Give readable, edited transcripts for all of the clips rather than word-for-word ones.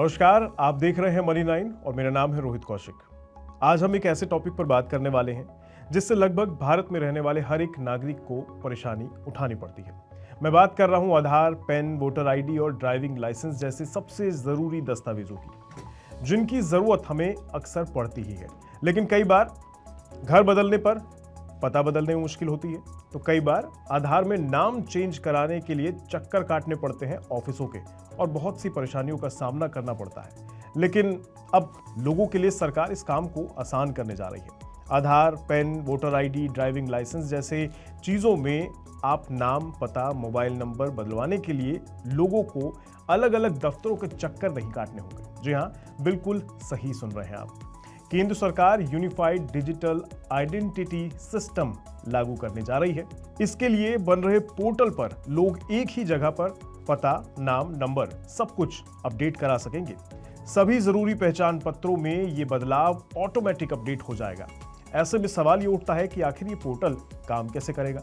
नमस्कार, आप देख रहे हैं मनी 9 और मेरा नाम है रोहित कौशिक। आज हम एक ऐसे टॉपिक पर बात करने वाले हैं जिससे लगभग भारत में रहने वाले हर एक नागरिक को परेशानी उठानी पड़ती है। मैं बात कर रहा हूं आधार, पैन, वोटर आईडी और ड्राइविंग लाइसेंस जैसे सबसे जरूरी दस्तावेजों की, जिनकी जरूरत हमें अक्सर पड़ती ही है। लेकिन कई बार घर बदलने पर पता बदलने में मुश्किल होती है, तो कई बार आधार में नाम चेंज कराने के लिए चक्कर काटने पड़ते हैं ऑफिसों के और बहुत सी परेशानियों का सामना करना पड़ता है। लेकिन अब लोगों के लिए सरकार इस काम को आसान करने जा रही है। Aadhaar, PAN, voter ID, driving licence जैसे चीज़ों में आप नाम, पता, मोबाइल नंबर बदलवाने के लिए लोगों को अलग अलग दफ्तरों के चक्कर नहीं काटने होंगे। जी हाँ, बिल्कुल सही सुन रहे हैं आप। केंद्र सरकार यूनिफाइड डिजिटल आइडेंटिटी सिस्टम लागू करने जा रही है। इसके लिए बन रहे पोर्टल पर लोग एक ही जगह पर पता, नाम, नंबर सब कुछ अपडेट करा सकेंगे। सभी जरूरी पहचान पत्रों में ये बदलाव ऑटोमेटिक अपडेट हो जाएगा। ऐसे में सवाल ये उठता है कि आखिर ये पोर्टल काम कैसे करेगा।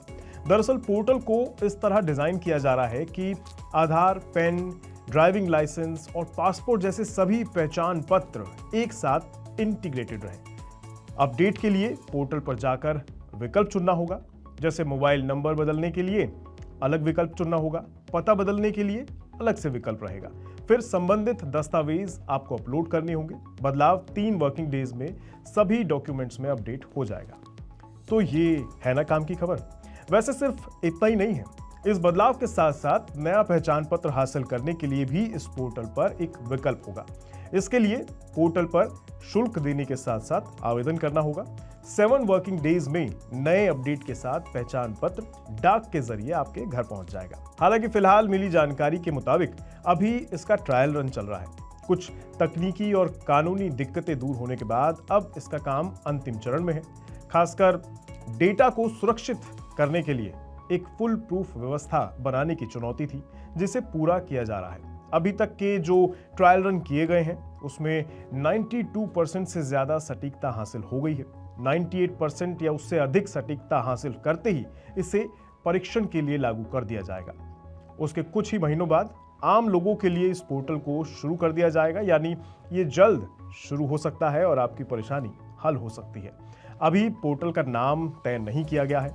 दरअसल पोर्टल को इस तरह डिजाइन किया जा रहा है कि आधार, पैन, ड्राइविंग लाइसेंस और पासपोर्ट जैसे सभी पहचान पत्र एक साथ इंटीग्रेटेड रहे। अपडेट के लिए पोर्टल पर जाकर विकल्प चुनना होगा, जैसे मोबाइल नंबर बदलने के लिए अलग विकल्प चुनना होगा, पता बदलने के लिए अलग से विकल्प रहेगा। फिर संबंधित दस्तावेज आपको अपलोड करने होंगे। बदलाव 3 वर्किंग डेज में सभी डॉक्यूमेंट्स में अपडेट हो जाएगा। तो ये है ना काम की खबर। वैसे सिर्फ इतना ही नहीं है, इस बदलाव के साथ साथ नया पहचान पत्र हासिल करने के लिए भी इस पोर्टल पर एक विकल्प होगा। इसके लिए पोर्टल पर शुल्क देने के साथ साथ आवेदन करना होगा। 7 वर्किंग डेज में नए अपडेट के साथ पहचान पत्र डाक के जरिए आपके घर पहुंच जाएगा। हालांकि फिलहाल मिली जानकारी के मुताबिक अभी इसका ट्रायल रन चल रहा है। कुछ तकनीकी और कानूनी दिक्कतें दूर होने के बाद अब इसका काम अंतिम चरण में है। खासकर डेटा को सुरक्षित करने के लिए एक फुल प्रूफ व्यवस्था बनाने की चुनौती थी, जिसे पूरा किया जा रहा है। अभी तक के जो ट्रायल रन किए गए हैं उसमें 92% से ज्यादा सटीकता हासिल हो गई है। 98% या उससे अधिक सटीकता हासिल करते ही इसे परीक्षण के लिए लागू कर दिया जाएगा। उसके कुछ ही महीनों बाद आम लोगों के लिए इस पोर्टल को शुरू कर दिया जाएगा, यानी ये जल्द शुरू हो सकता है और आपकी परेशानी हल हो सकती है। अभी पोर्टल का नाम तय नहीं किया गया है।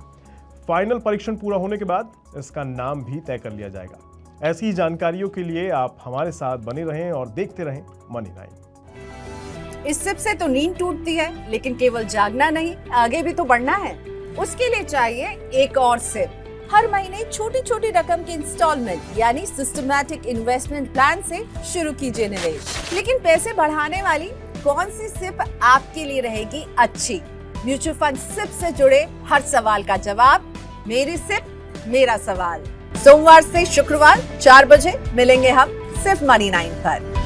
फाइनल परीक्षण पूरा होने के बाद इसका नाम भी तय कर लिया जाएगा। ऐसी जानकारियों के लिए आप हमारे साथ बने रहें और देखते रहें मनी 9। इस सिप से तो नींद टूटती है, लेकिन केवल जागना नहीं, आगे भी तो बढ़ना है। उसके लिए चाहिए एक और सिप। हर महीने छोटी छोटी रकम की इंस्टॉलमेंट यानी सिस्टमैटिक इन्वेस्टमेंट प्लान से शुरू कीजिए निवेश। लेकिन पैसे बढ़ाने वाली कौन सी सिप आपके लिए रहेगी अच्छी? म्यूचुअल फंड सिप से जुड़े हर सवाल का जवाब मेरी सिप मेरा सवाल। सोमवार से शुक्रवार 4 बजे मिलेंगे हम सिर्फ मनी 9 पर।